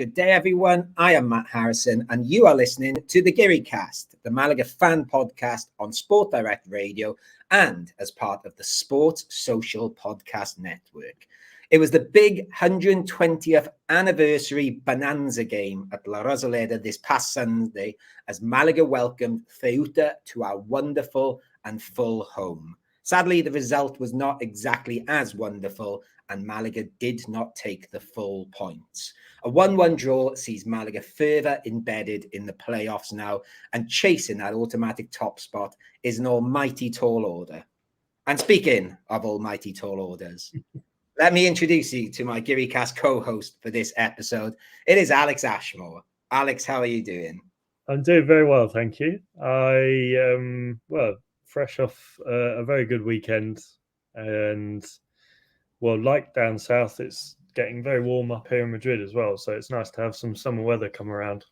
Good day, everyone. I am Matt Harrison, and you are listening to the Guiricast, the Malaga fan podcast on Sport Direct Radio and as part of the Sports Social Podcast Network. It was the big 120th anniversary Bonanza game at La Rosaleda this past Sunday as Malaga welcomed Ceuta to our wonderful and full home. Sadly, the result was not exactly as wonderful, and Malaga did not take the full points. A 1-1 draw sees Malaga further embedded in the playoffs now, and chasing that automatic top spot is an almighty tall order. And speaking of almighty tall orders, let me introduce you to my Guiricast co-host for this episode. It is Alex Ashmore. Alex, how are you doing? I'm doing very well, thank you. Fresh off a very good weekend, and like down south, it's getting very warm up here in Madrid as well, so it's nice to have some summer weather come around.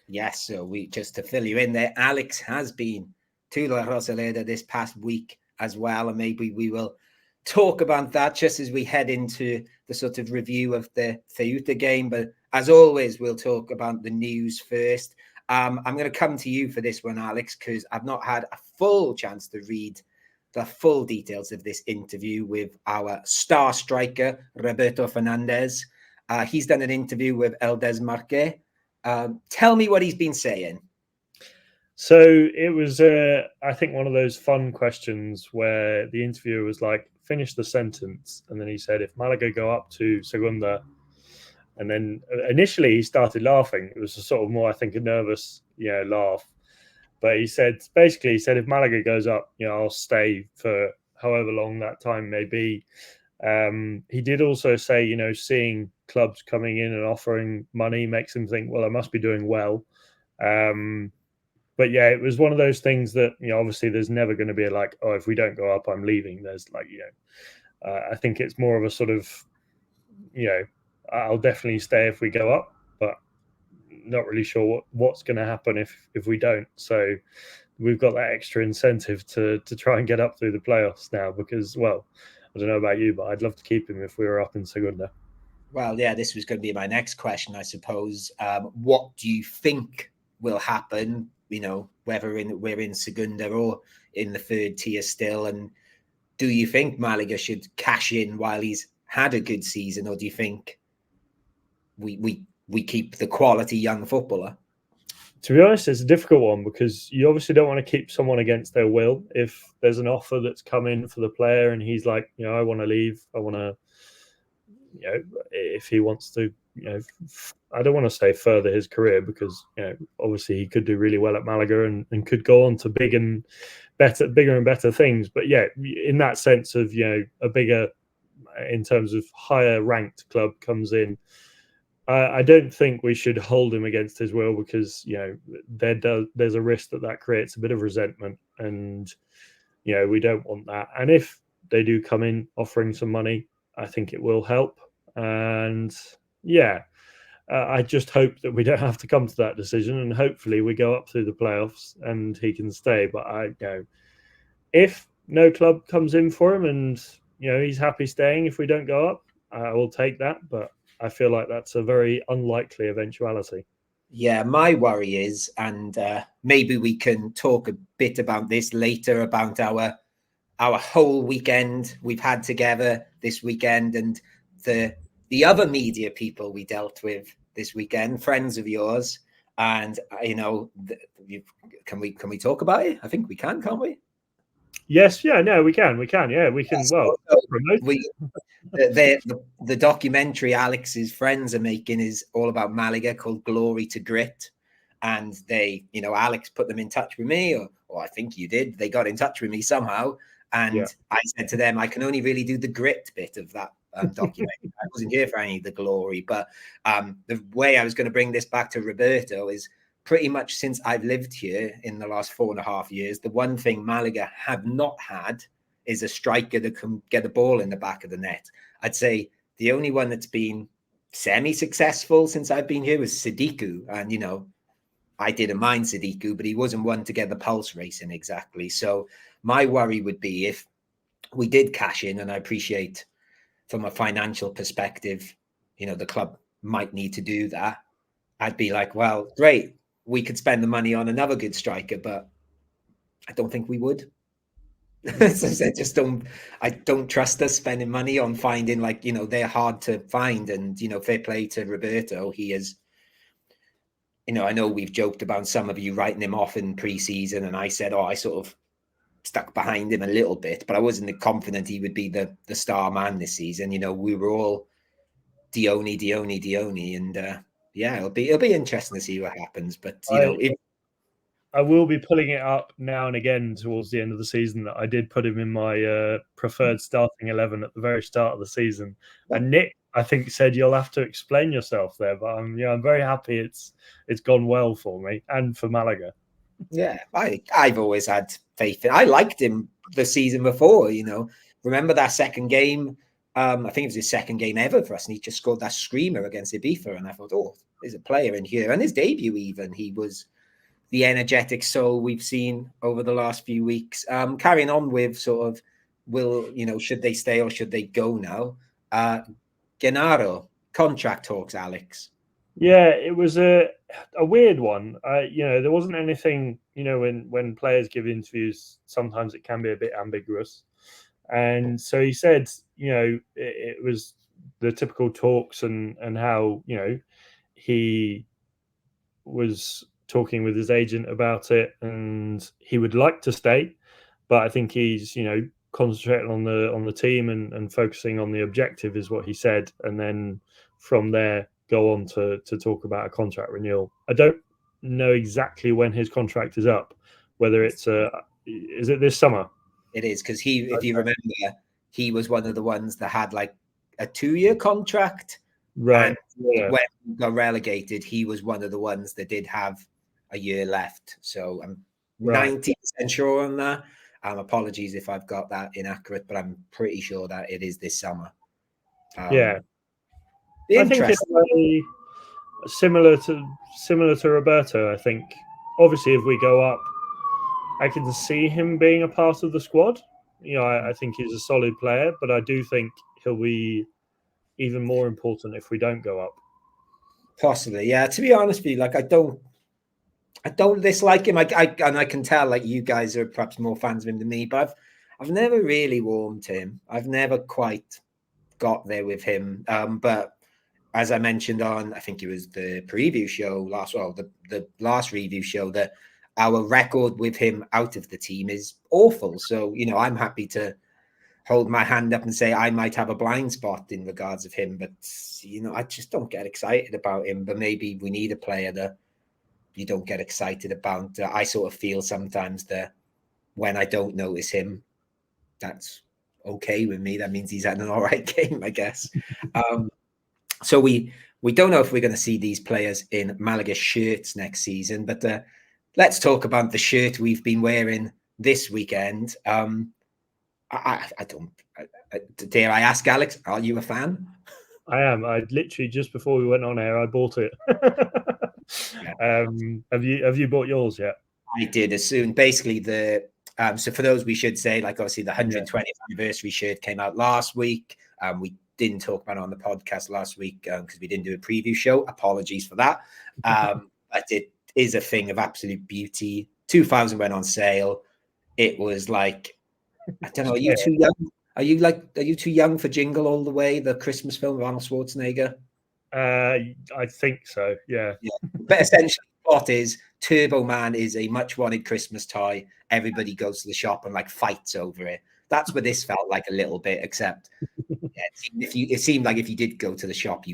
Yes, so we just to fill you in there, Alex has been to La Rosaleda this past week as well, and maybe we will talk about that just as we head into the sort of review of the Ceuta game. But as always, we'll talk about the news first. I'm going to come to you for this one, Alex, because I've not had a full chance to read the full details of this interview with our star striker, Roberto Fernandez. He's done an interview with El Desmarque. Tell me what he's been saying. So it was, I think, one of those fun questions where the interviewer was like, finish the sentence. And then he said, if Malaga go up to Segunda, and then initially he started laughing. It was a sort of more, I think, a nervous, laugh. But he said, if Malaga goes up, I'll stay for however long that time may be. He did also say, seeing clubs coming in and offering money makes him think, well, I must be doing well. But yeah, it was one of those things that, obviously there's never going to be like, oh, if we don't go up, I'm leaving. There's like, I think it's more of a sort of, I'll definitely stay if we go up, but not really sure what's going to happen if we don't. So we've got that extra incentive to try and get up through the playoffs now because, well, I don't know about you, but I'd love to keep him if we were up in Segunda. Well, yeah, this was going to be my next question, I suppose. What do you think will happen, whether we're in Segunda or in the third tier still? And do you think Malaga should cash in while he's had a good season, or do you think we keep the quality young footballer? To be honest, it's a difficult one because you obviously don't want to keep someone against their will. If there's an offer that's come in for the player and he's like, I want to leave, I want to, if he wants to, I don't want to say further his career because, obviously he could do really well at Malaga and could go on to bigger and better things. But yeah, in that sense of, a bigger, in terms of higher ranked club comes in, I don't think we should hold him against his will because, there's a risk that creates a bit of resentment and, we don't want that. And if they do come in offering some money, I think it will help. And yeah, I just hope that we don't have to come to that decision and hopefully we go up through the playoffs and he can stay. But if no club comes in for him and, he's happy staying if we don't go up, I will take that. But I feel like that's a very unlikely eventuality. Yeah, my worry is, and maybe we can talk a bit about this later, about our whole weekend we've had together this weekend and the other media people we dealt with this weekend, friends of yours. And, can we talk about it? I think we can, can't we? Yes, yeah, no, we can. Yeah, we can. The documentary Alex's friends are making is all about Malaga called Glory to Grit. And they, Alex put them in touch with me, or I think you did. They got in touch with me somehow. And I said to them, I can only really do the grit bit of that documentary. I wasn't here for any of the glory. But the way I was going to bring this back to Roberto is pretty much since I've lived here in the last 4.5 years, the one thing Malaga have not had is a striker that can get a ball in the back of the net. I'd say the only one that's been semi-successful since I've been here was Sadiku. And, I didn't mind Sadiku, but he wasn't one to get the pulse racing exactly. So my worry would be if we did cash in, and I appreciate from a financial perspective, the club might need to do that, I'd be like, well, great, we could spend the money on another good striker, but I don't think we would. So I don't trust us spending money on finding, like, they're hard to find. And, fair play to Roberto. He is, I know we've joked about some of you writing him off in pre-season, and I said, I sort of stuck behind him a little bit, but I wasn't confident he would be the star man this season. We were all Dione, and it'll be interesting to see what happens. But I will be pulling it up now and again towards the end of the season that I did put him in my preferred starting 11 at the very start of the season. And Nick, I think, said you'll have to explain yourself there, but I'm very happy it's gone well for me and for Malaga. Yeah, I've always had faith in. I liked him the season before. Remember that second game? I think it was his second game ever for us, and he just scored that screamer against Ibiza. And I thought, there's a player in here. And his debut, even, he was the energetic soul we've seen over the last few weeks. Carrying on with sort of, should they stay or should they go now? Gennaro, contract talks, Alex. Yeah, it was a weird one. There wasn't anything, when players give interviews, sometimes it can be a bit ambiguous. And so he said, it was the typical talks and how, he was talking with his agent about it, and he would like to stay, but I think he's concentrating on the team and focusing on the objective is what he said, and then from there go on to talk about a contract renewal. I don't know exactly when his contract is up, whether it's is it this summer? It is, because if you remember, he was one of the ones that had like a 2-year contract. Right. And when he got relegated, he was one of the ones that did have a year left. So I'm 90% sure on that. Apologies if I've got that inaccurate, but I'm pretty sure that it is this summer. I think it's similar to Roberto. I think obviously if we go up, I can see him being a part of the squad. I think he's a solid player, but I do think he'll be even more important if we don't go up. Possibly, yeah. To be honest with you, like I don't dislike him. I can tell, like, you guys are perhaps more fans of him than me, but I've never really warmed to him. I've never quite got there with him. But as I mentioned on, I think it was the preview show the last review show, that our record with him out of the team is awful. So, I'm happy to hold my hand up and say I might have a blind spot in regards of him, but I just don't get excited about him. But maybe we need a player that you don't get excited about. I sort of feel sometimes that when I don't notice him, that's okay with me. That means he's had an all right game, I guess. So we don't know if we're going to see these players in Malaga shirts next season, but let's talk about the shirt we've been wearing this weekend. Dare I ask, Alex, are you a fan? I am. I literally, just before we went on air, I bought it. Have you bought yours yet? I did as soon. Basically, so for those, we should say, like, obviously the 120th anniversary shirt came out last week. We didn't talk about it on the podcast last week because we didn't do a preview show. Apologies for that. But it is a thing of absolute beauty. 2000 went on sale. It was like, I don't know. Are you too young? Are you too young for Jingle All the Way, the Christmas film with Arnold Schwarzenegger? I think so. Yeah. But essentially, the plot is Turbo Man is a much wanted Christmas toy. Everybody goes to the shop and like fights over it. That's what this felt like a little bit, except it seemed like if you did go to the shop,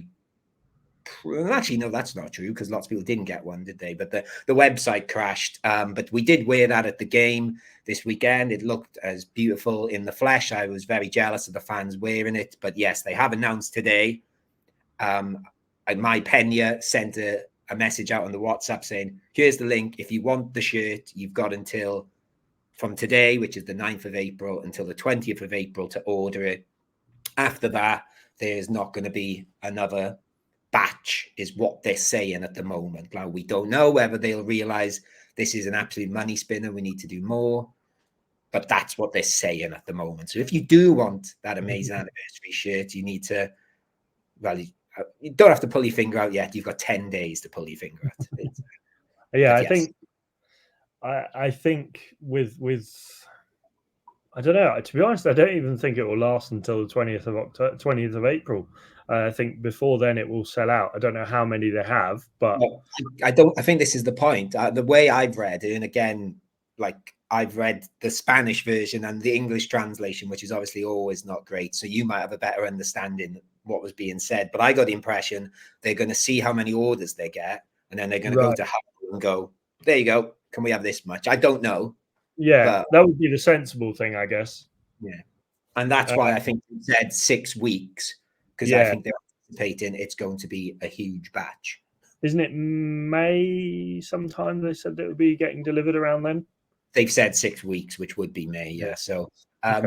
actually, no, that's not true, because lots of people didn't get one, did they? But the website crashed. But we did wear that at the game this weekend. It looked as beautiful in the flesh. I was very jealous of the fans wearing it. But yes, they have announced today. My Pena sent a message out on the WhatsApp saying, here's the link. If you want the shirt, you've got until from today, which is the 9th of April, until the 20th of April to order it. After that, there's not going to be another batch, is what they're saying at the moment. Now, we don't know whether they'll realize this is an absolute money spinner. We need to do more. But that's what they're saying at the moment. So if you do want that amazing anniversary shirt, you need to, you don't have to pull your finger out yet. You've got 10 days to pull your finger out. Yeah, I think with I don't know. To be honest, I don't even think it will last until the 20th of April. I think before then it will sell out. I don't know how many they have, but I don't. I think this is the point. The way I've read it, and again, like I've read the Spanish version and the English translation, which is obviously always not great. So you might have a better understanding of what was being said. But I got the impression they're going to see how many orders they get, and then they're going to go to Hubble and go, "There you go. Can we have this much?" I don't know. Yeah, but that would be the sensible thing, I guess. Yeah, and that's why I think they said 6 weeks, because I think they're anticipating it's going to be a huge batch. Isn't it May sometime? They said that it would be getting delivered around then. They've said 6 weeks, which would be May. Yeah, so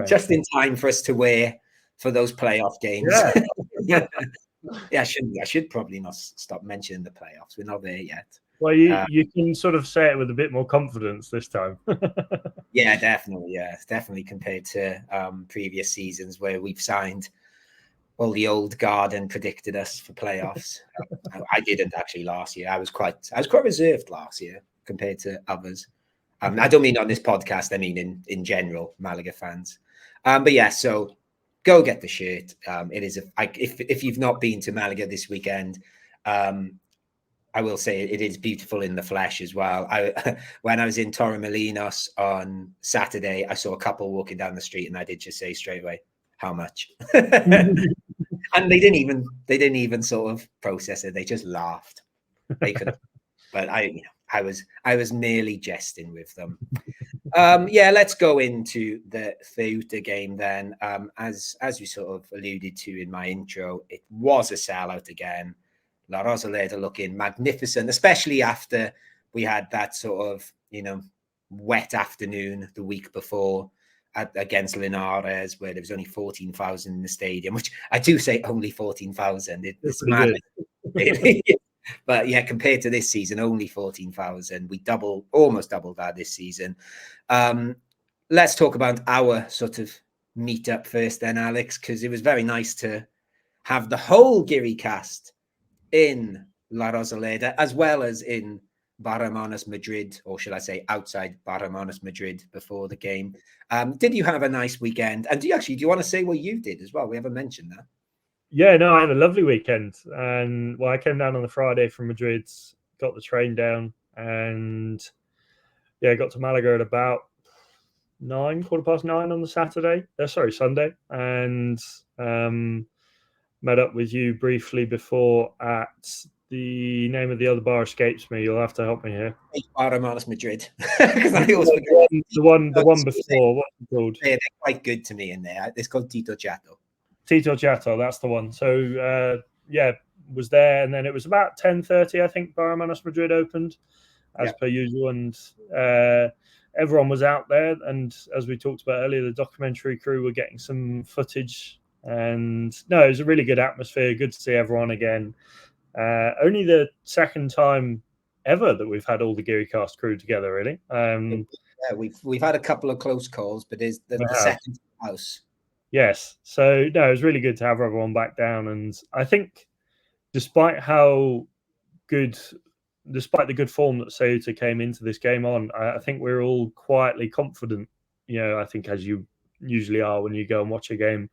just in time for us to wear for those playoff games. Yeah, I should probably not stop mentioning the playoffs. We're not there yet. Well, you can sort of say it with a bit more confidence this time. Yeah, definitely. Yeah, definitely compared to previous seasons where we've signed all the old guard and predicted us for playoffs. I didn't actually last year. I was quite reserved last year compared to others. I don't mean on this podcast. I mean in general, Malaga fans. But yeah, so go get the shirt. It is if you've not been to Malaga this weekend, I will say it is beautiful in the flesh as well. When I was in Torremolinos on Saturday, I saw a couple walking down the street, and I did just say straight away, "How much?" And they didn't even sort of process it. They just laughed. They could, but I was merely jesting with them. Yeah, let's go into the Ceuta game then. As we sort of alluded to in my intro, it was a sellout again. La Rosaleda looking magnificent, especially after we had that sort of, wet afternoon the week before against Linares, where there was only 14,000 in the stadium, which I do say only 14,000. It's mad. But yeah, compared to this season, only 14,000. We almost doubled that this season. Let's talk about our sort of meetup first then, Alex, because it was very nice to have the whole Guiricast in La Rosaleda, as well as in Barcelona, Madrid, or should I say outside Barcelona, Madrid before the game. Did you have a nice weekend? And do you want to say what you did as well? We haven't mentioned that. Yeah, no, I had a lovely weekend. And I came down on the Friday from Madrid, got the train down, and got to Malaga at about 9:15 on the Sunday, and met up with you briefly before at the name of the other bar escapes me. You'll have to help me here. Barcelona, Madrid. I always the one before. What's it called? They're quite good to me in there. It's called Tito Chato. Tito Chato, that's the one. So was there, and then it was about 10:30. I think Barcelona, Madrid opened as per usual, and everyone was out there. And as we talked about earlier, the documentary crew were getting some footage. And no, it was a really good atmosphere. Good to see everyone again. Only the second time ever that we've had all the Guiricast crew together, really. We've had a couple of close calls, but there's the second house. Yes. So no, it was really good to have everyone back down. And I think despite the good form that Ceuta came into this game on, I think we're all quietly confident. I think as you usually are when you go and watch a game.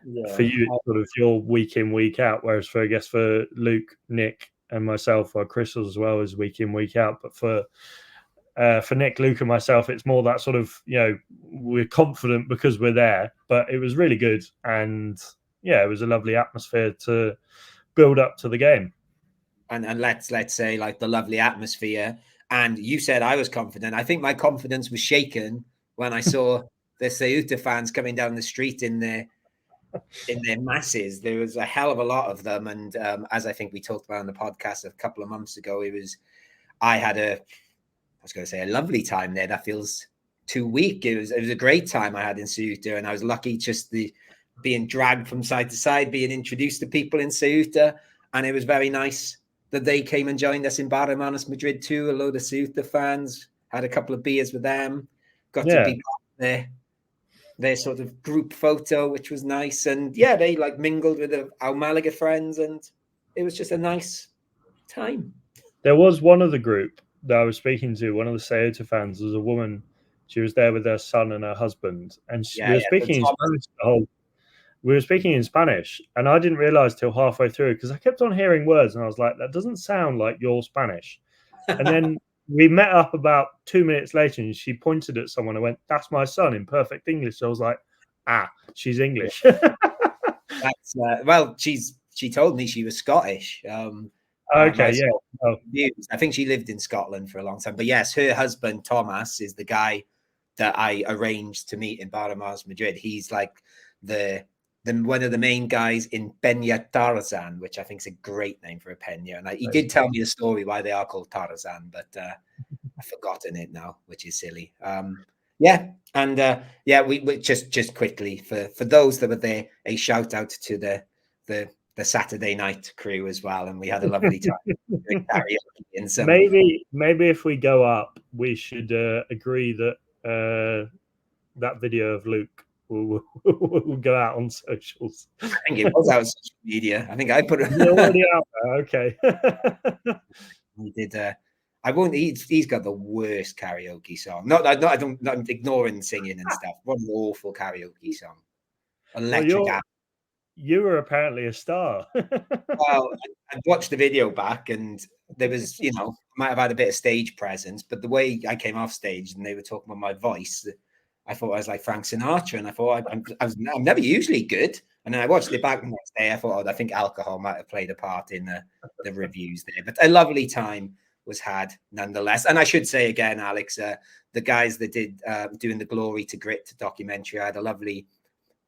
Yeah. For you, it's sort of your week in, week out. Whereas for Luke, Nick, and myself, or Chris as well, is week in, week out. But for Nick, Luke, and myself, it's more that sort of we're confident because we're there. But it was really good, and it was a lovely atmosphere to build up to the game. And let's say like the lovely atmosphere. And you said I was confident. I think my confidence was shaken when I saw the Ceuta fans coming down the street in their masses. There was a hell of a lot of them, and as I think we talked about on the podcast a couple of months ago, I had a lovely time there. That feels too weak. It was a great time I had in Ceuta, and I was lucky just being dragged from side to side, being introduced to people in Ceuta, and it was very nice that they came and joined us in Barcelona, Madrid too. A load of Ceuta fans, had a couple of beers with them, got to be there. Their sort of group photo, which was nice. And they like mingled with our Malaga friends, and it was just a nice time. There was one of the group that I was speaking to, one of the Ceuta fans, was a woman. She was there with her son and her husband, and we were speaking in Spanish the whole. We were speaking in Spanish, and I didn't realize till halfway through because I kept on hearing words, and I was like, "That doesn't sound like your Spanish." And then we met up about 2 minutes later, and she pointed at someone and went, "That's my son," in perfect English. So I was like, she's English. That's well, she told me she was Scottish. Okay, yeah. Oh. I think she lived in Scotland for a long time. But yes, her husband Thomas is the guy that I arranged to meet in Barama's Madrid. He's like the one of the main guys in Peña Tarzan, which I think is a great name for a Peña. And he did tell me a story why they are called Tarzan, but I've forgotten it now, which is silly. Yeah, and we just quickly for those that were there, a shout out to the Saturday night crew as well, and we had a lovely time doing karaoke and some. Maybe if we go up, we should agree that that video of Luke will go out on socials. I think it was out on social media. I think I put it already out there. Okay. We did. I won't. He's got the worst karaoke song. Not I'm ignoring singing and stuff. What an awful karaoke song. Electric. Well, you were apparently a star. Well, I watched the video back, and there was, might have had a bit of stage presence, but the way I came off stage and they were talking about my voice, I thought I was like Frank Sinatra, and I thought I'm never usually good. And then I watched it back the next day. I thought, I think alcohol might have played a part in the reviews there, but a lovely time was had nonetheless. And I should say again, Alex, the guys that did doing the Glory to Grit documentary, I had a lovely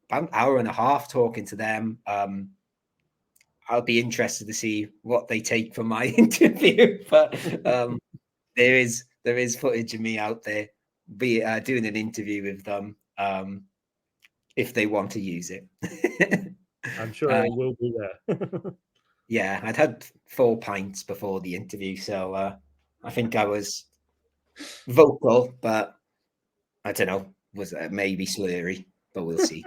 about an hour and a half talking to them. I'll be interested to see what they take from my interview, but there is footage of me out there doing an interview with them if they want to use it. I'm sure it will be there. Yeah, I'd had 4 pints before the interview, so I think I was vocal, but I don't know, was maybe slurry, but we'll see.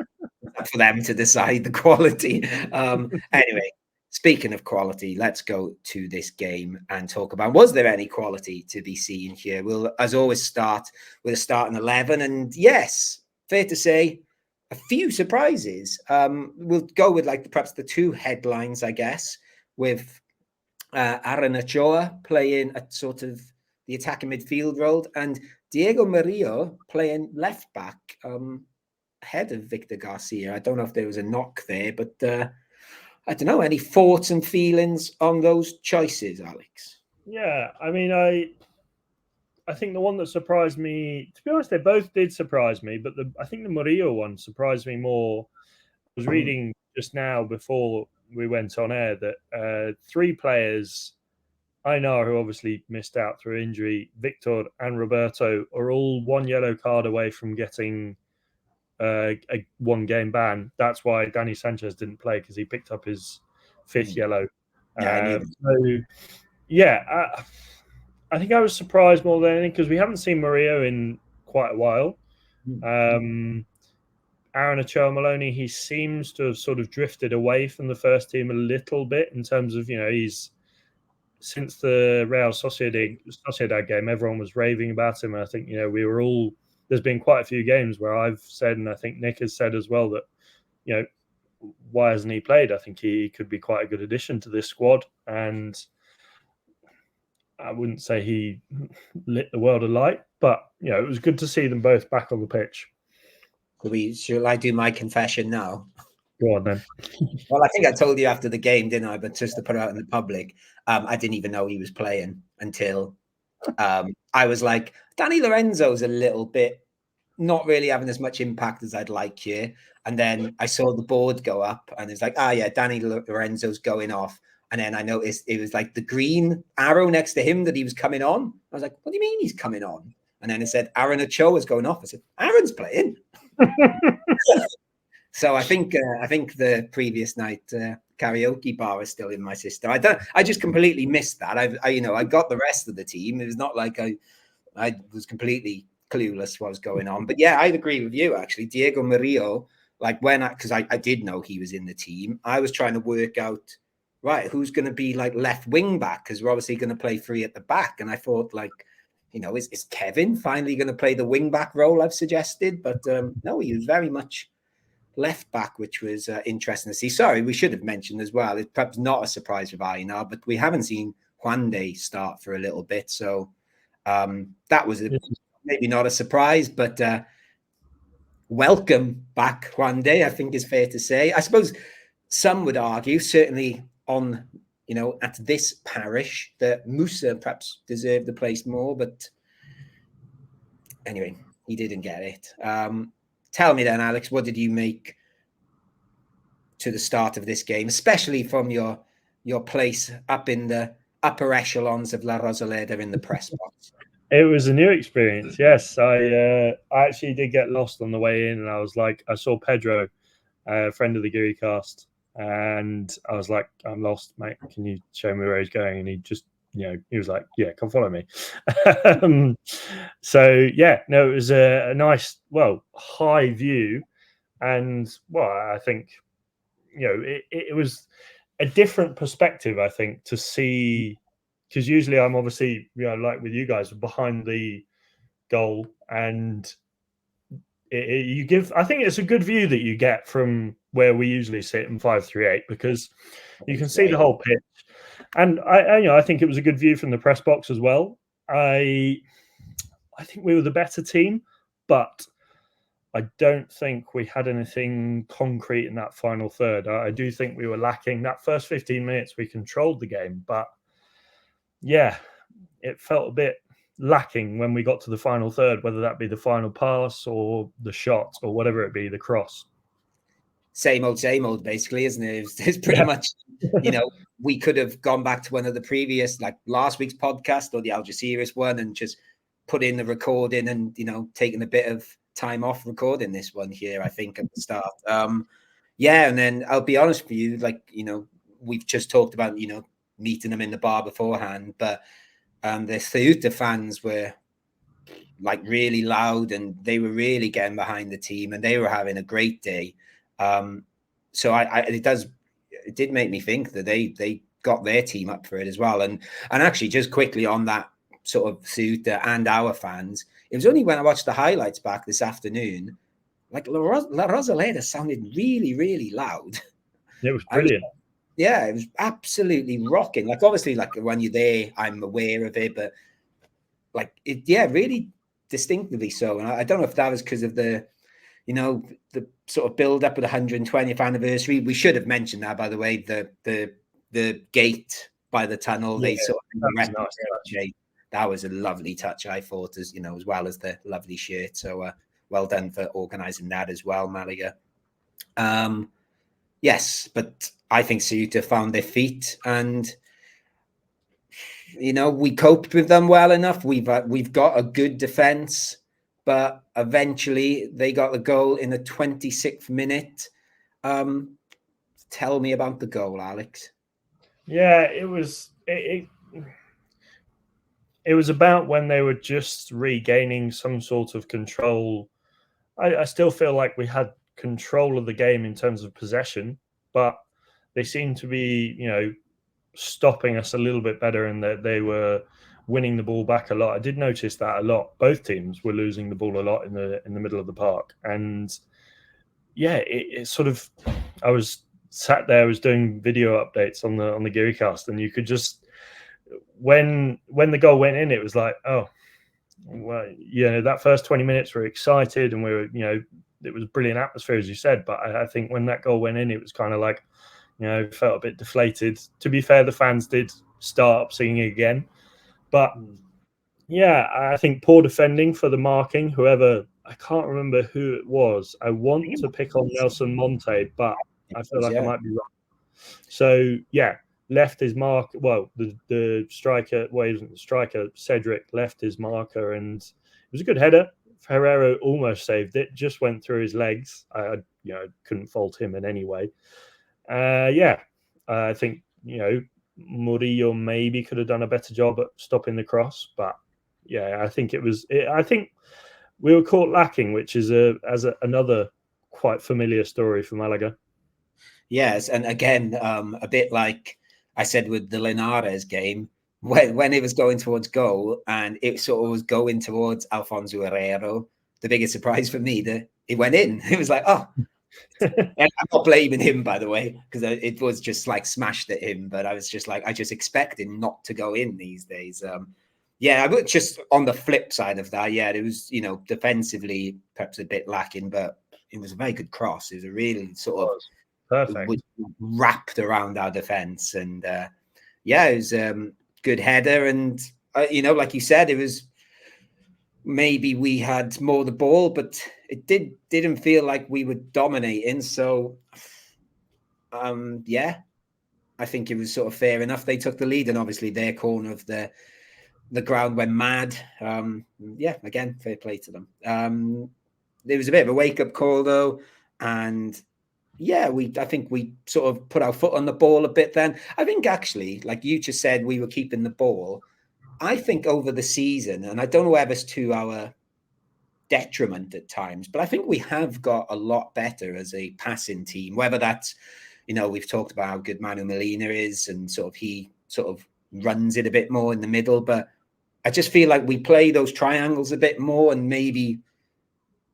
For them to decide the quality. Anyway, speaking of quality, let's go to this game and talk about, was there any quality to be seen here? We'll, as always, start with a starting 11. And yes, fair to say, a few surprises. We'll go with perhaps the 2 headlines, I guess, with Aaron Ochoa playing at sort of the attacking midfield role and Diego Murillo playing left back ahead of Victor Garcia. I don't know if there was a knock there, but I don't know. Any thoughts and feelings on those choices, Alex? Yeah, I mean, I think the one that surprised me, to be honest, they both did surprise me, but I think the Murillo one surprised me more. I was reading just now before we went on air that 3 players I know who obviously missed out through injury, Victor and Roberto, are all 1 yellow card away from getting a 1-game ban. That's why Danny Sanchez didn't play, because he picked up his 5th yellow. Yeah, I think I was surprised more than anything because we haven't seen Murillo in quite a while. Aaron Ochoa Maloney, he seems to have sort of drifted away from the first team a little bit in terms of, he's since the Real Sociedad game, everyone was raving about him. And I think, we were all, there's been quite a few games where I've said, and I think Nick has said as well, that, why hasn't he played? I think he could be quite a good addition to this squad. And I wouldn't say he lit the world alight, but, it was good to see them both back on the pitch. Shall I do my confession now? Go on then. Well, I think I told you after the game, didn't I? But just to put it out in the public, I didn't even know he was playing until I was like, Danny Lorenzo's a little bit not really having as much impact as I'd like here. And then I saw the board go up and it's like, yeah, Danny Lorenzo's going off. And then I noticed it was like the green arrow next to him that he was coming on. I was like, what do you mean he's coming on? And then it said Aaron Ochoa is going off. I said, Aaron's playing. So I think the previous night karaoke bar is still in my system. I just completely missed that. I got the rest of the team. It was not like I was completely clueless what was going on. But yeah, I'd agree with you actually. Diego Murillo, because I did know he was in the team. I was trying to work out, right, who's going to be like left wing back? Because we're obviously going to play 3 at the back. And I thought, like, is Kevin finally going to play the wing back role I've suggested? But no, he was very much left back, which was interesting to see. Sorry, we should have mentioned as well. It's perhaps not a surprise with Aina, but we haven't seen Juan start for a little bit. So that was maybe not a surprise, but welcome back, Juan. I think is fair to say. I suppose some would argue, certainly on, at this parish, that Musa perhaps deserved the place more, but anyway, he didn't get it. Tell me then, Alex, what did you make to the start of this game, especially from your place up in the upper echelons of La Rosaleda in the press box? It was a new experience. Yes, I actually did get lost on the way in, and I was like, I saw Pedro, a friend of the Guiricast, and I was like, I'm lost, mate. Can you show me where he's going? And he just, he was like, yeah, come follow me. So yeah, no, it was a nice, high view, and I think, it was a different perspective, I think, to see, because usually I'm obviously, like with you guys, behind the goal, and I think it's a good view that you get from where we usually sit in 538, because you can see the whole pitch. And I think it was a good view from the press box as well. I think we were the better team, but I don't think we had anything concrete in that final third. I do think we were lacking. That first 15 minutes, we controlled the game, but yeah, it felt a bit lacking when we got to the final third, whether that be the final pass or the shot or whatever it be, the cross. Same old, basically, isn't it? It's pretty much, we could have gone back to one of the previous, like last week's podcast or the Algeciras one, and just put in the recording and, taken a bit of time off recording this one here, I think, at the start. Yeah, and then I'll be honest with you, like, we've just talked about, meeting them in the bar beforehand, but the Ceuta fans were like really loud, and they were really getting behind the team, and they were having a great day. So it did make me think that they got their team up for it as well. And actually, just quickly on that sort of Ceuta and our fans, it was only when I watched the highlights back this afternoon, like La Rosaleda sounded really, really loud. It was brilliant. It was absolutely rocking. Like, obviously, like when you're there, I'm aware of it, but like really distinctively so. And I don't know if that was because of the sort of build up of the 120th anniversary. We should have mentioned that, by the way, the gate by the tunnel. They sort of that was a lovely touch, I thought, as as well as the lovely shirt. So well done for organising that as well, Malaga. Yes, but I think Ceuta found their feet, and we coped with them well enough. We've got a good defense, but eventually they got the goal in the 26th minute. Tell me about the goal, Alex. Yeah, it was it was about when they were just regaining some sort of control. I still feel like we had control of the game in terms of possession, but they seemed to be, stopping us a little bit better, and that they were winning the ball back a lot. I did notice that a lot. Both teams were losing the ball a lot in the middle of the park, and yeah, it sort of. I was sat there, I was doing video updates on the Guiricast, and you could just when the goal went in, it was like, oh, well, that first 20 minutes we were excited, and we were, it was a brilliant atmosphere, as you said. But I think when that goal went in, it was kind of like, felt a bit deflated. To be fair, the fans did start up singing again. But yeah, I think poor defending for the marking, whoever, I can't remember who it was. I want to pick on Nelson Monte, but I feel like I might be wrong. So yeah, left his mark. Well, the striker, he wasn't the striker. Cedric left his marker, and it was a good header. Herrero almost saved it, just went through his legs. I couldn't fault him in any way. I think Murillo maybe could have done a better job at stopping the cross, but yeah, I think I think we were caught lacking, which is another quite familiar story for Malaga. Yes, and again, a bit like I said with the Linares game, when it was going towards goal and it sort of was going towards Alfonso Herrero, the biggest surprise for me that it went in. It was like, oh, and I'm not blaming him, by the way, because it was just like smashed at him. But I was just like, I just expect him not to go in these days. Yeah, I would just on the flip side of that, yeah, it was, defensively perhaps a bit lacking, but it was a very good cross. It was a really sort of perfect, wrapped around our defense, and yeah, it was good header, and like you said, it was maybe we had more the ball, but it didn't feel like we were dominating. So yeah, I think it was sort of fair enough. They took the lead, and obviously their corner of the ground went mad. Yeah, again, fair play to them. There was a bit of a wake-up call though, and yeah, I think we sort of put our foot on the ball a bit then. I think actually, like you just said, we were keeping the ball. I think over the season, and I don't know whether it's to our detriment at times, but I think we have got a lot better as a passing team, whether that's, we've talked about how good Manu Molina is and he sort of runs it a bit more in the middle, but I just feel like we play those triangles a bit more and maybe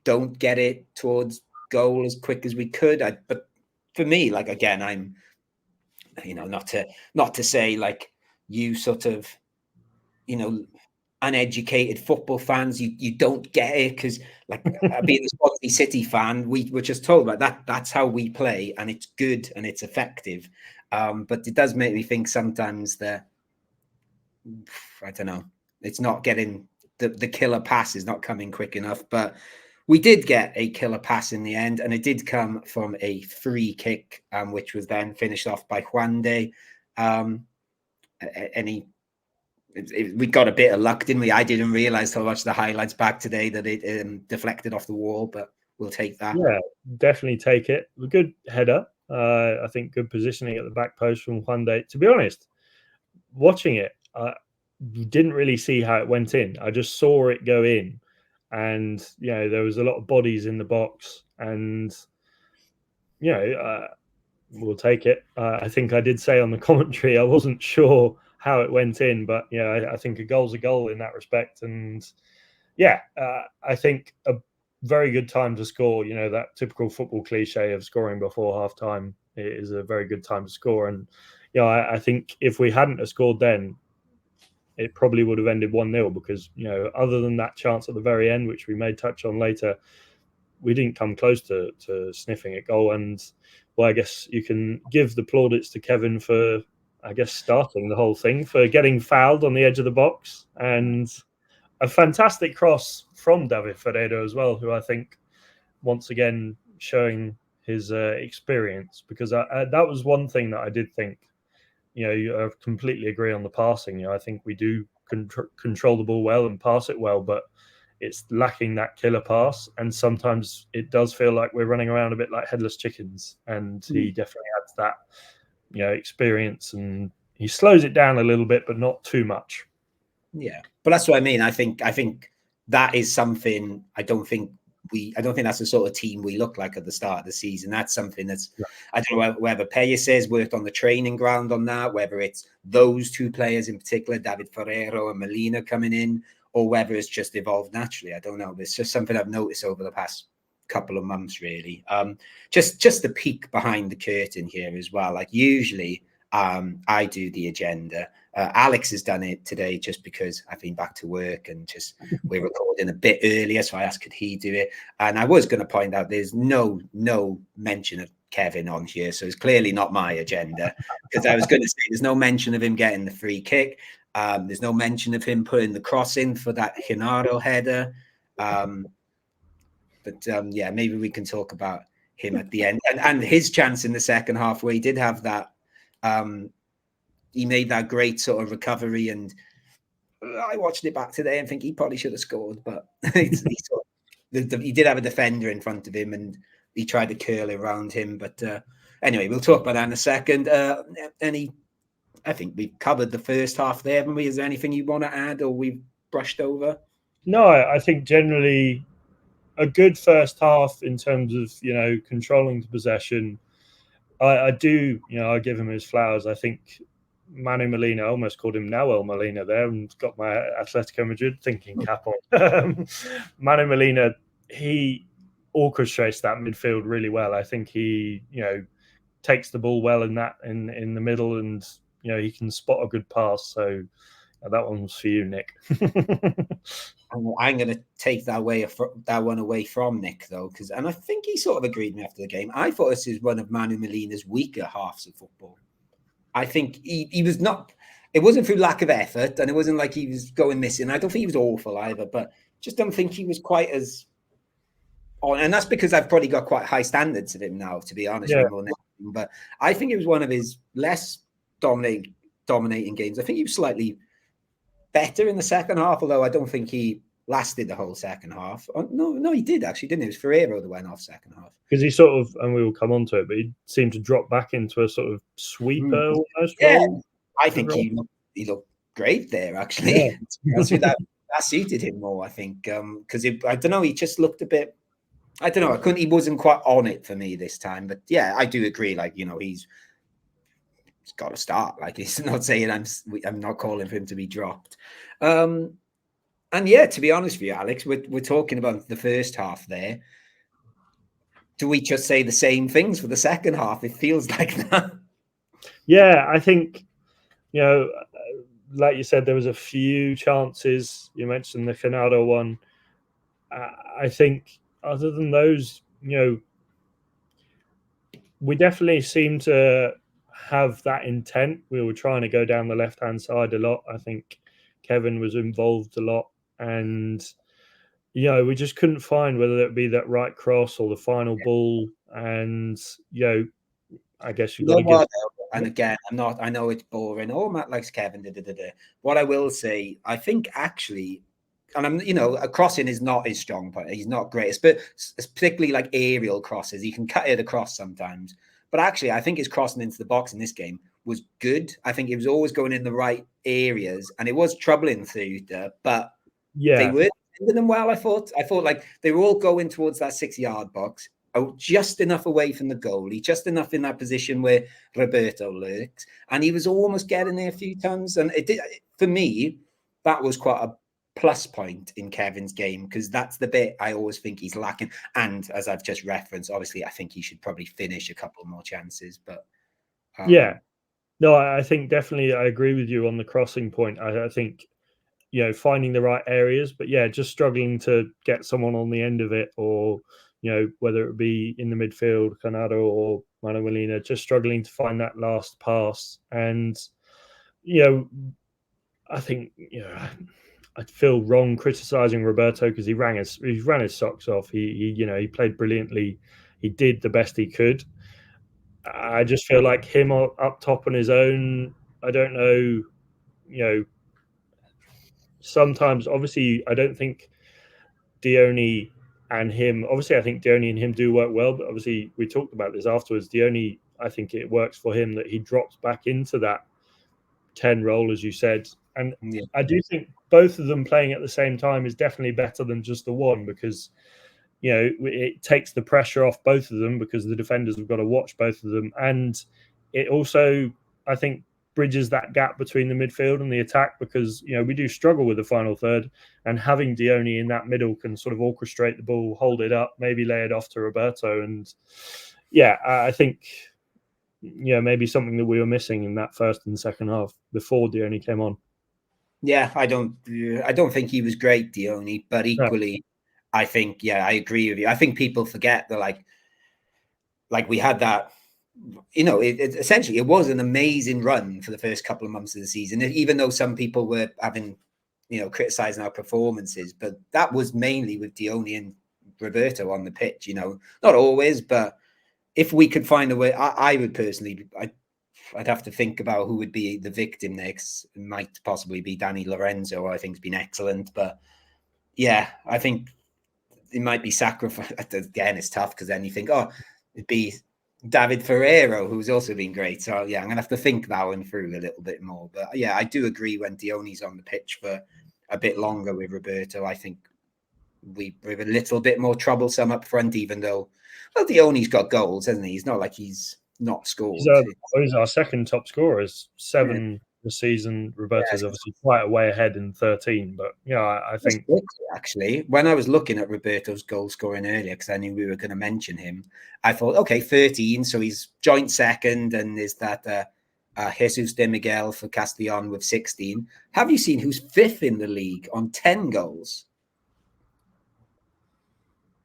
don't get it towards goal as quick as we could. But for me, like, again, I'm, not to say like you sort of, uneducated football fans, you don't get it, because like being a Swansea City fan, we were just told about that. That's how we play, and it's good and it's effective. But it does make me think sometimes that, I don't know, it's not getting the killer pass is not coming quick enough. But we did get a killer pass in the end, and it did come from a free kick, which was then finished off by Juan. We got a bit of luck, didn't we? I didn't realize till I watched the highlights back today that it deflected off the wall, but we'll take that. Yeah, definitely take it. A good header. I think good positioning at the back post from Juan. To be honest, watching it, didn't really see how it went in. I just saw it go in, and there was a lot of bodies in the box, and we'll take it. I think I did say on the commentary I wasn't sure how it went in, but I think a goal's a goal in that respect. And I think a very good time to score. That typical football cliche of scoring before half time is a very good time to score. And I think if we hadn't have scored then, it probably would have ended 1-0, because other than that chance at the very end, which we may touch on later, we didn't come close to sniffing a goal. And well, I guess you can give the plaudits to Kevin for, I guess, starting the whole thing, for getting fouled on the edge of the box, and a fantastic cross from David Ferreiro as well, who I think once again showing his experience, because that was one thing that I did think. I completely agree on the passing. I think we do control the ball well and pass it well, but it's lacking that killer pass, and sometimes it does feel like we're running around a bit like headless chickens. And he definitely adds that, experience, and he slows it down a little bit, but not too much. Yeah, but that's what I mean. I think that is something. I don't think that's the sort of team we look like at the start of the season. That's something that's, I don't know whether Pellicer's worked on the training ground on that, whether it's those two players in particular, David Ferreiro and Molina, coming in, or whether it's just evolved naturally. I don't know. It's just something I've noticed over the past couple of months, really. Just the peek behind the curtain here as well. Like usually I do the agenda. Alex has done it today just because I've been back to work and just we're recording a bit earlier, so I asked could he do it. And I was going to point out there's no mention of Kevin on here, so it's clearly not my agenda, because I was going to say there's no mention of him getting the free kick. There's no mention of him putting the cross in for that Genaro header. But yeah, maybe we can talk about him at the end and his chance in the second half, where he did have that. He made that great sort of recovery, and I watched it back today and think he probably should have scored, but he did have a defender in front of him and he tried to curl around him. But anyway, we'll talk about that in a second. I think we've covered the first half there, haven't we? Is there anything you want to add, or we've brushed over? No, I think generally a good first half in terms of, controlling the possession. I do, I give him his flowers. I think Manu Molina, I almost called him Noel Molina there, and got my Atletico Madrid thinking cap on. Manu Molina, he orchestrates that midfield really well. I think he, takes the ball well in the middle, and he can spot a good pass. So that one was for you, Nick. I'm going to take that one away from Nick, though, and I think he sort of agreed with me after the game. I thought this is one of Manu Molina's weaker halves of football. I think he was not. It wasn't through lack of effort, and it wasn't like he was going missing. I don't think he was awful either, but just don't think he was quite as on. And that's because I've probably got quite high standards of him now, to be honest. Yeah. But I think it was one of his less dominating games. I think he was slightly better in the second half, although I don't think he lasted the whole second half. No, he did actually, didn't he? It was Ferreiro that went off second half. Because he sort of, and we will come on to it, but he seemed to drop back into a sort of sweeper almost. Yeah, role. I think he looked great there, actually. Yeah. that suited him more, I think, because I don't know, he just looked a bit, I don't know, he wasn't quite on it for me this time. But yeah, I do agree, like, he's got to start. Like, he's not saying I'm not calling for him to be dropped. And yeah, to be honest with you, Alex, we're talking about the first half there. Do we just say the same things for the second half? It feels like that. Yeah, I think, like you said, there was a few chances. You mentioned the Canado one. I think other than those, we definitely seem to have that intent. We were trying to go down the left-hand side a lot. I think Kevin was involved a lot, and we just couldn't find whether it be that right cross or the final ball. And I guess you've got to give. And again, I know it's boring. Oh, Matt likes Kevin. What I will say, I think actually, and a crossing is not his strong point. He's not great, but it's particularly like aerial crosses. He can cut it across sometimes. But actually, I think his crossing into the box in this game was good. I think he was always going in the right areas, and it was troubling Ceuta, but they were defending them well. I thought like they were all going towards that 6-yard box, just enough away from the goalie, just enough in that position where Roberto lurks, and he was almost getting there a few times. And it did, for me, that was quite a plus point in Kevin's game, because that's the bit I always think he's lacking. And as I've just referenced, obviously, I think he should probably finish a couple more chances. But no, I think definitely I agree with you on the crossing point. I think finding the right areas, but just struggling to get someone on the end of it, or whether it be in the midfield, Canado or Manu Molina, just struggling to find that last pass. And I think I feel wrong criticizing Roberto because he ran his socks off. He played brilliantly. He did the best he could. I just feel like him up top on his own, I don't know, sometimes, obviously, I don't think Dione and him, obviously, I think Dione and him do work well, but obviously, we talked about this afterwards. Dione, I think it works for him that he drops back into that 10 role, as you said. And I do think both of them playing at the same time is definitely better than just the one, because it takes the pressure off both of them, because the defenders have got to watch both of them, and it also, I think, bridges that gap between the midfield and the attack, because we do struggle with the final third, and having Dione in that middle can sort of orchestrate the ball, hold it up, maybe lay it off to Roberto. And I think maybe something that we were missing in that first and second half before Dione came on. Yeah, I don't think he was great, Dione, but equally, I think, I agree with you. I think people forget that, like we had that, essentially it was an amazing run for the first couple of months of the season, even though some people were having, criticizing our performances, but that was mainly with Dione and Roberto on the pitch, not always, but if we could find a way, I would personally, I'd have to think about who would be the victim next. It might possibly be Danny Lorenzo, I think has been excellent. But I think it might be sacrificed. Again, it's tough because then you think, it'd be David Ferreiro, who's also been great. So I'm going to have to think that one through a little bit more. But I do agree when Dione's on the pitch for a bit longer with Roberto, I think we're a little bit more troublesome up front, even though, Dione's got goals, hasn't he? He's not like he's not scored. He's our second top scorer, 7 the season. Roberto's obviously quite a way ahead in 13, but I think actually, when I was looking at Roberto's goal scoring earlier, because I knew we were going to mention him, I thought, okay, 13, so he's joint second, and is that Jesus de Miguel for Castellon with 16. Have you seen who's 5th in the league on 10 goals?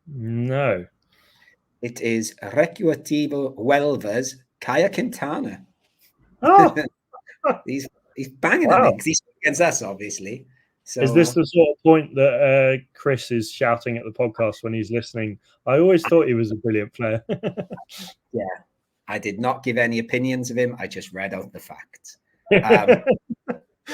No. It is Recreativo Huelva's Kaya Quintana. Oh. he's banging them in because he's against us, obviously. So, is this the sort of point that Chris is shouting at the podcast when he's listening? I always thought he was a brilliant player. Yeah, I did not give any opinions of him. I just read out the facts.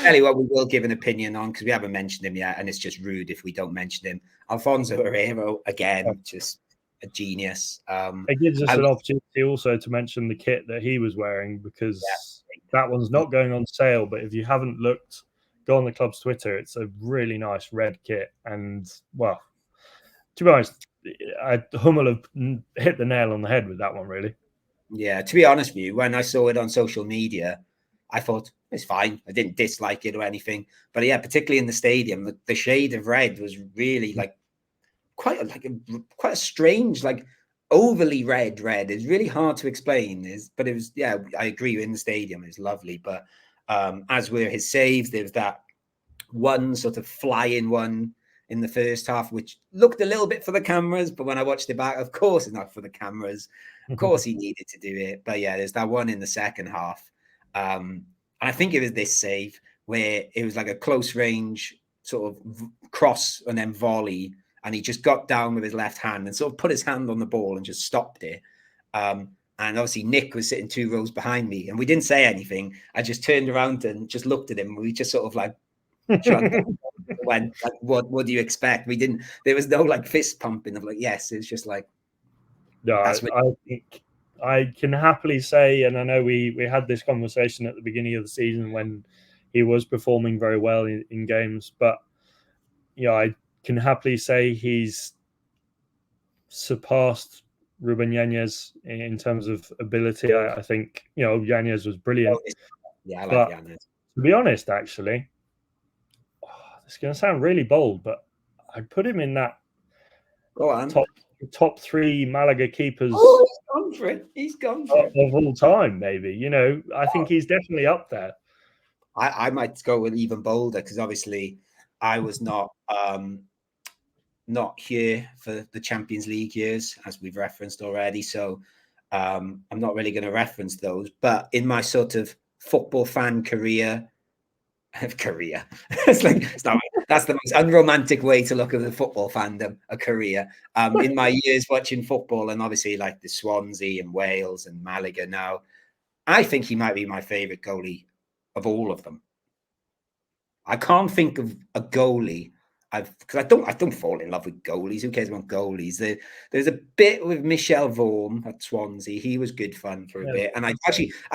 Anyway, we will give an opinion on, because we haven't mentioned him yet, and it's just rude if we don't mention him. Alfonso Herrero, again, just a genius. It gives us an opportunity also to mention the kit that he was wearing, because that one's not going on sale. But if you haven't looked, go on the club's Twitter. It's a really nice red kit. And, well, to be honest, Hummel have hit the nail on the head with that one, really. Yeah, to be honest with you, when I saw it on social media, I thought, it's fine. I didn't dislike it or anything. But yeah, particularly in the stadium, the shade of red was really quite a strange, overly red. It's really hard to explain. But it was, I agree, in the stadium, it's lovely. But as were his saves, there was that one sort of flying one in the first half, which looked a little bit for the cameras. But when I watched it back, of course it's not for the cameras. Of course he needed to do it. But yeah, there's that one in the second half. And I think it was this save where it was like a close range sort of cross and then volley. And he just got down with his left hand and sort of put his hand on the ball and just stopped it. And obviously Nick was sitting 2 rows behind me, and we didn't say anything. I just turned around and just looked at him. We just sort of went, what do you expect? We didn't, there was no fist pumping of yes. It was just I think I can happily say, and I know we had this conversation at the beginning of the season when he was performing very well in games, but I can happily say he's surpassed Ruben Yanez in terms of ability. I think Yanez was brilliant. Yeah, I like Yanez. To be honest, actually, it's going to sound really bold, but I'd put him in that top 3 Malaga keepers. Oh, he's gone for it. He's gone for it. Of all time, maybe. I think he's definitely up there. I might go with even bolder, because obviously I was not here for the Champions League years, as we've referenced already. So I'm not really going to reference those. But in my sort of football fan career, that's the most unromantic way to look at the football fandom, a career. In my years watching football, and obviously the Swansea and Wales and Malaga now, I think he might be my favourite goalie of all of them. I can't think of a goalie because I don't fall in love with goalies. Who cares about goalies? There's a bit with Michel Vorm at Swansea. He was good fun for a bit. And I'd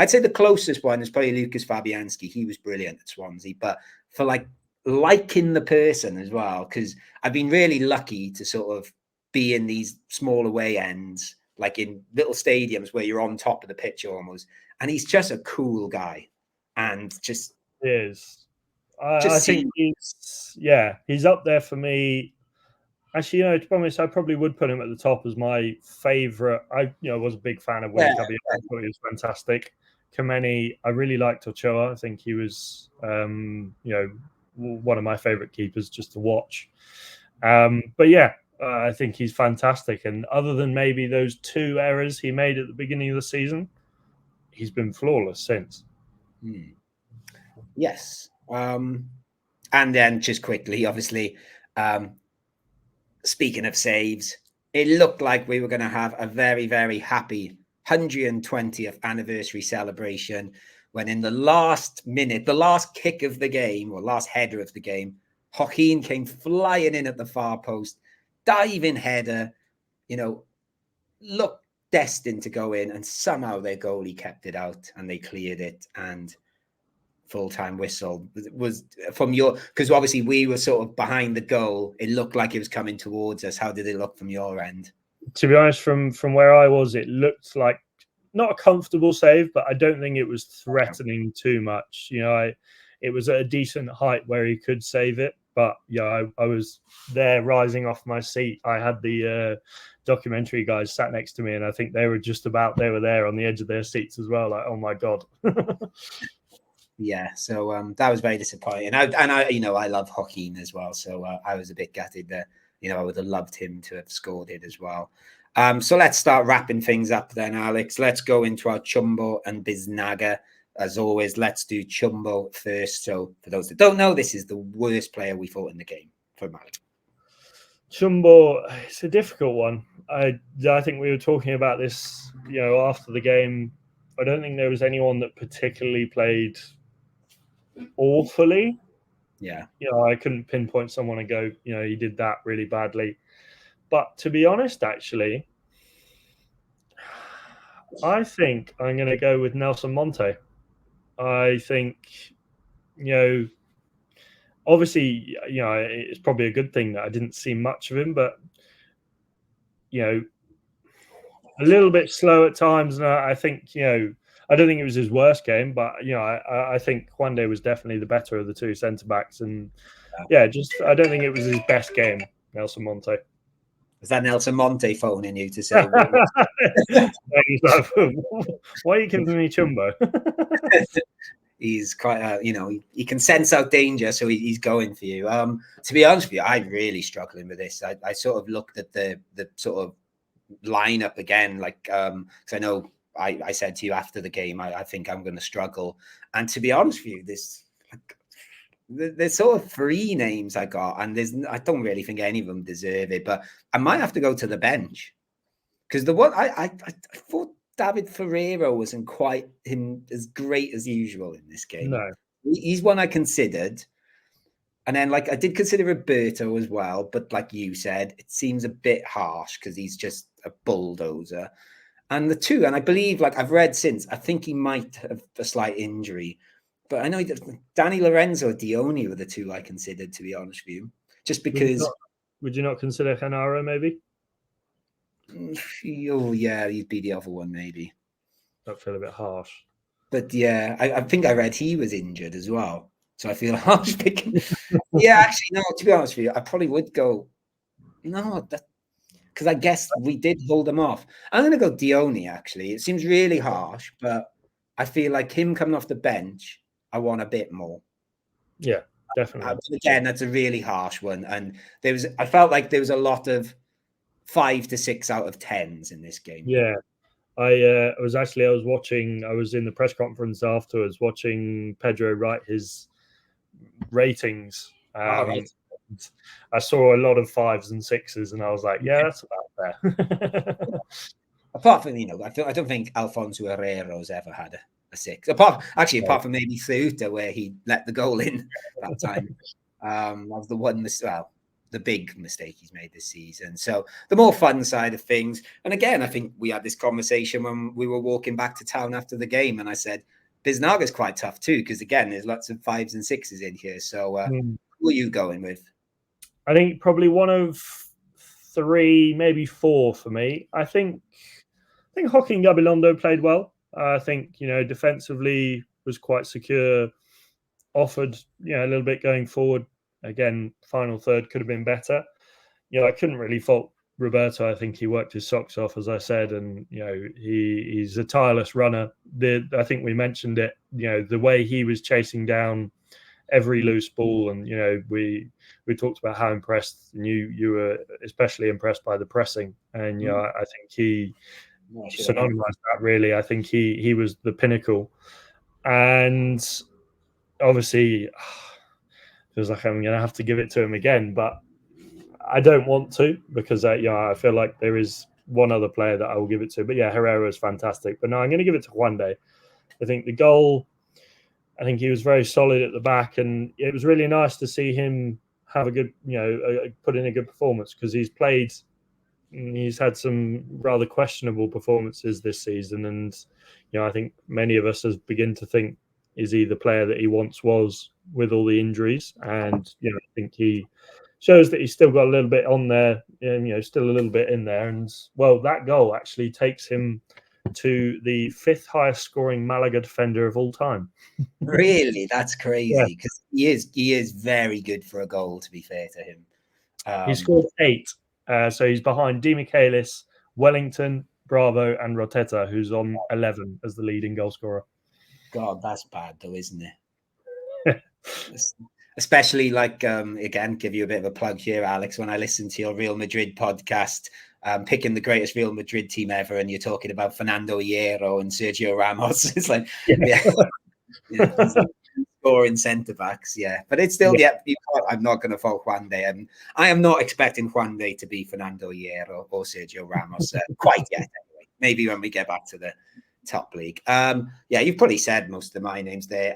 say the closest one is probably Lucas Fabianski. He was brilliant at Swansea. But for liking the person as well, because I've been really lucky to sort of be in these small away ends, in little stadiums where you're on top of the pitch almost. And he's just a cool guy. And just is. I think he's up there for me. Actually, to be honest, I probably would put him at the top as my favourite. I was a big fan of Wayne Caballero. I thought he was fantastic. Kameni, I really liked Ochoa. I think he was, one of my favourite keepers just to watch. But I think he's fantastic. And other than maybe those 2 errors he made at the beginning of the season, he's been flawless since. Yes. And then just quickly, obviously, speaking of saves, it looked like we were going to have a very, very happy 120th anniversary celebration when in the last minute, the last kick of the game, or last header of the game, Joaquin came flying in at the far post, diving header, looked destined to go in, and somehow their goalie kept it out and they cleared it. And full-time whistle was from because obviously we were sort of behind the goal. It looked like it was coming towards us. How did it look from your end? To be honest, from where I was, it looked like not a comfortable save, but I don't think it was threatening too much. It was at a decent height where he could save it. But yeah, I was there rising off my seat. I had the documentary guys sat next to me, and I think they were there on the edge of their seats as well. Like, oh my God. Yeah, so that was very disappointing. I love Joaquin as well, so I was a bit gutted that I would have loved him to have scored it as well. So let's start wrapping things up then, Alex. Let's go into our Chumbo and Biznaga. As always, let's do Chumbo first. So for those that don't know, this is the worst player we fought in the game for Malaga. Chumbo, it's a difficult one. I think we were talking about this, after the game. I don't think there was anyone that particularly played awfully. Yeah. I couldn't pinpoint someone and go, he did that really badly. But to be honest, actually, I think I'm going to go with Nelson Monte. I think, obviously, it's probably a good thing that I didn't see much of him, but, a little bit slow at times. And I think, I don't think it was his worst game, but, I think Juan was definitely the better of the two centre-backs. And, I don't think it was his best game, Nelson Monte. Is that Nelson Monte phoning you to say? Why are you giving me Chumbo? He's quite, he can sense out danger, so he's going for you. To be honest with you, I'm really struggling with this. I sort of looked at the sort of lineup again, like, because I know I said to you after the game, I think I'm going to struggle. And to be honest with you, there's sort of three names I got, and I don't really think any of them deserve it, but I might have to go to the bench because the one I thought David Ferreiro wasn't quite as great as usual in this game. No, he's one I considered, and then I did consider Roberto as well, but like you said, it seems a bit harsh because he's just a bulldozer. And the two, and I believe I've read since, I think he might have a slight injury. But I know Danny Lorenzo or Dione were the two I considered, to be honest with you. Just because... Would you not consider Genaro, maybe? Oh, yeah, he'd be the other one, maybe. That feel a bit harsh. But yeah, I think I read he was injured as well. So I feel harsh picking... Yeah, actually, no, to be honest with you, I probably would go... No, because I guess we did hold him off. I'm going to go Dione, actually. It seems really harsh, but I feel like him coming off the bench... I want a bit more. Yeah, definitely. Again, that's a really harsh one. And I felt like there was a lot of 5 to 6 out of 10s in this game. Yeah. I was in the press conference afterwards watching Pedro write his ratings. Right. I saw a lot of 5s and 6s and I was like, yeah, that's about fair. Apart from, I don't think Alfonso Herrera's ever had a 6. Apart from maybe Ceuta, where he let the goal in that time. That was the one, the big mistake he's made this season. So the more fun side of things. And again, I think we had this conversation when we were walking back to town after the game. And I said, Biznaga's quite tough too, because again, there's lots of 5s and 6s in here. So who are you going with? I think probably one of 3, maybe 4 for me. I think Joaquin Gabilondo played well. I think, defensively was quite secure, offered, a little bit going forward. Again, final third could have been better. I couldn't really fault Roberto. I think he worked his socks off, as I said, and, he's a tireless runner. I think we mentioned it, the way he was chasing down every loose ball. And, we talked about how impressed, and you were especially impressed by the pressing. And, I think he synonymized that really. I think he was the pinnacle, and obviously feels like I'm gonna have to give it to him again, but I don't want to because I feel like there is one other player that I will give it to. But yeah, Herrera is fantastic. But no, I'm going to give it to Juan. I think the goal, I think he was very solid at the back, and it was really nice to see him have a good, put in a good performance, because he's had some rather questionable performances this season, and I think many of us have begun to think, is he the player that he once was with all the injuries? And I think he shows that he's still got a little bit on there, and still a little bit in there. And well, that goal actually takes him to the 5th highest scoring Malaga defender of all time. Really? That's crazy, because he is very good for a goal, to be fair to him. He scored 8. So he's behind Di Michaelis, Wellington, Bravo, and Rotetta, who's on 11 as the leading goal scorer. God, that's bad though, isn't it? Especially like, again, give you a bit of a plug here, Alex, when I listen to your Real Madrid podcast, picking the greatest Real Madrid team ever, and you're talking about Fernando Hierro and Sergio Ramos. It's like, these scoring centre backs, but it's still, I'm not going to fault Juan de. I am not expecting Juan de to be Fernando Hierro or Sergio Ramos quite yet. Anyway, maybe when we get back to the top league. You've probably said most of my names there.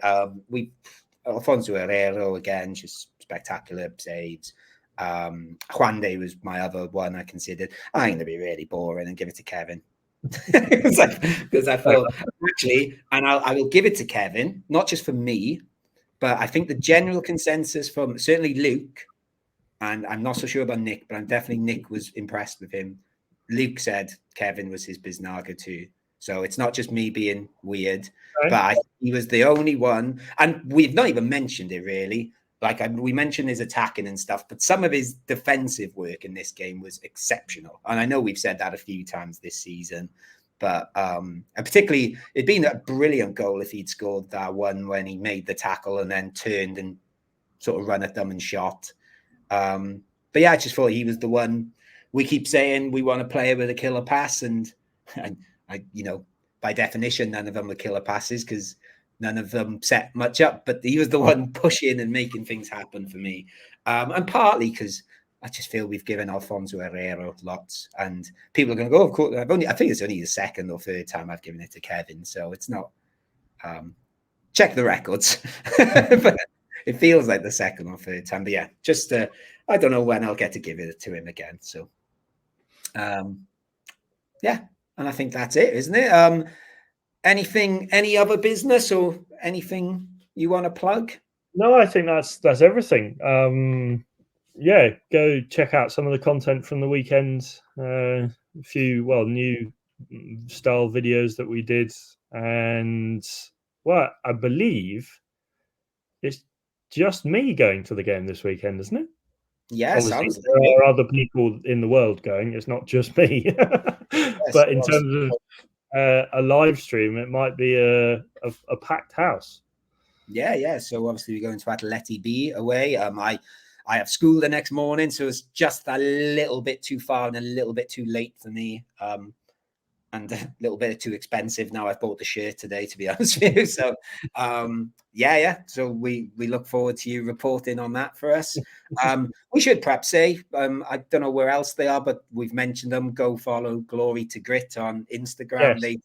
Alfonso Herrero again, just spectacular saves. Juan de was my other one I considered. I'm going to be really boring and give it to Kevin. Because I feel actually, and I will give it to Kevin, not just for me, but I think the general consensus from certainly Luke, and I'm not so sure about Nick, but I'm definitely Nick was impressed with him. Luke said Kevin was his Biznaga too. So it's not just me being weird, but he was the only one. And we've not even mentioned it really. Like we mentioned his attacking and stuff, but some of his defensive work in this game was exceptional. And I know we've said that a few times this season, but and particularly it'd been a brilliant goal if he'd scored that one when he made the tackle and then turned and sort of run at them and shot. But I just thought he was the one. We keep saying we want a player with a killer pass, and by definition, none of them were killer passes because none of them set much up. But he was the one pushing and making things happen for me. And partly because I just feel we've given Alfonso Herrero lots, and people are going to go, of course, I think it's only the second or third time I've given it to Kevin. So it's not, check the records, but it feels like the second or third time. But just, I don't know when I'll get to give it to him again. So, and I think that's it, isn't it? Any other business or anything you want to plug? No, I think that's everything. Go check out some of the content from the weekend. A few new style videos that we did, and I believe it's just me going to the game this weekend, isn't it? Yes, obviously there are other people in the world going. It's not just me. But in terms of a live stream, it might be a packed house. Yeah. So obviously we're going to Atleti B away. I have school the next morning, so it's just a little bit too far and a little bit too late for me. And a little bit too expensive. Now I've bought the shirt today, to be honest with you. So, So we look forward to you reporting on that for us. We should perhaps say, I don't know where else they are, but we've mentioned them. Go follow Glory to Grit on Instagram. They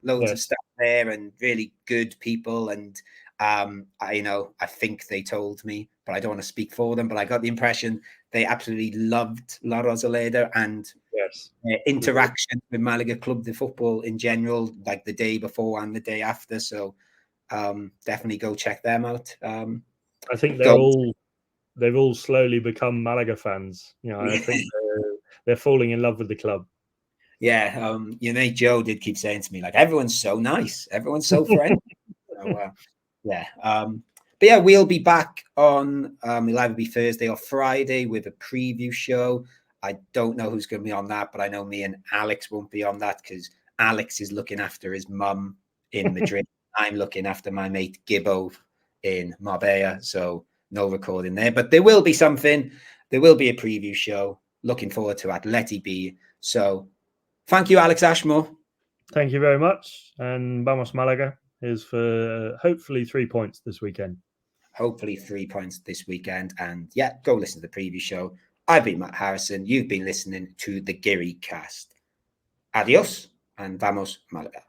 loads of stuff there and really good people. And I think they told me, but I don't want to speak for them. But I got the impression they absolutely loved La Rosaleda and interaction with Malaga Club de Football in general, like the day before and the day after. So definitely go check them out. I think they've all slowly become Malaga fans. I think they're falling in love with the club. Yeah, Joe did keep saying to me, like, everyone's so nice, everyone's so friendly. But we'll be back on. It'll either be Thursday or Friday with a preview show. I don't know who's going to be on that, but I know me and Alex won't be on that because Alex is looking after his mum in Madrid. I'm looking after my mate Gibbo in Marbella, so no recording there. But there will be something. There will be a preview show. Looking forward to Atleti B. So thank you, Alex Ashmore. Thank you very much. And Vamos Malaga is for hopefully 3 points this weekend. Hopefully 3 points this weekend. And go listen to the preview show. I've been Matt Harrison. You've been listening to the Guiricast. Adios and vamos Malaga.